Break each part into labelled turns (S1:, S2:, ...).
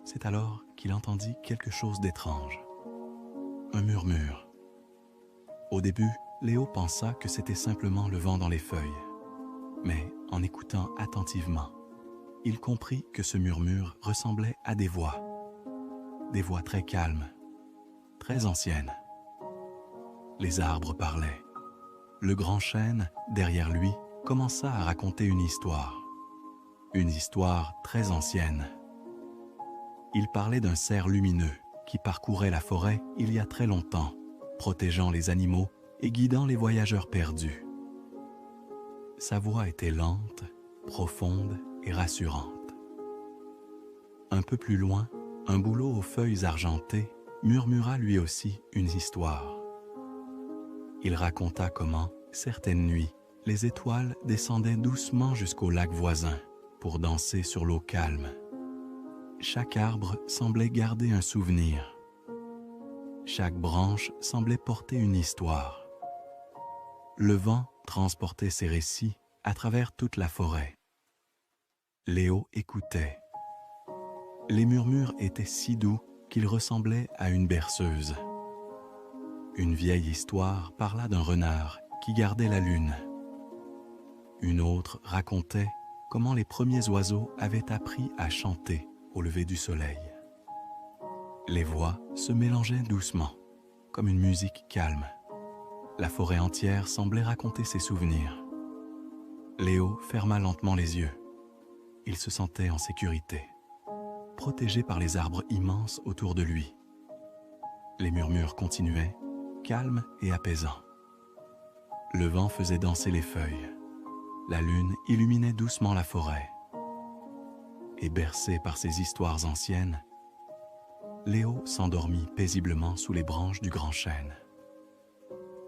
S1: C'est alors qu'il entendit quelque chose d'étrange. Un murmure. Au début, Léo pensa que c'était simplement le vent dans les feuilles. Mais en écoutant attentivement, il comprit que ce murmure ressemblait à des voix très calmes, très anciennes. Les arbres parlaient. Le grand chêne, derrière lui, commença à raconter une histoire très ancienne. Il parlait d'un cerf lumineux qui parcourait la forêt il y a très longtemps, protégeant les animaux et guidant les voyageurs perdus. Sa voix était lente, profonde et rassurante. Un peu plus loin, un bouleau aux feuilles argentées murmura lui aussi une histoire. Il raconta comment, certaines nuits, les étoiles descendaient doucement jusqu'au lac voisin pour danser sur l'eau calme. Chaque arbre semblait garder un souvenir. Chaque branche semblait porter une histoire. Le vent transportait ses récits à travers toute la forêt. Léo écoutait. Les murmures étaient si doux qu'ils ressemblaient à une berceuse. Une vieille histoire parla d'un renard qui gardait la lune. Une autre racontait comment les premiers oiseaux avaient appris à chanter au lever du soleil. Les voix se mélangeaient doucement, comme une musique calme. La forêt entière semblait raconter ses souvenirs. Léo ferma lentement les yeux. Il se sentait en sécurité, protégé par les arbres immenses autour de lui. Les murmures continuaient, calmes et apaisants. Le vent faisait danser les feuilles. La lune illuminait doucement la forêt. Et bercé par ces histoires anciennes, Léo s'endormit paisiblement sous les branches du grand chêne.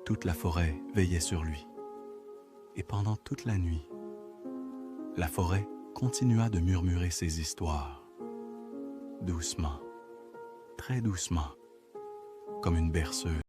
S1: Toute la forêt veillait sur lui. Et pendant toute la nuit, la forêt continua de murmurer ses histoires. Doucement, très doucement, comme une berceuse.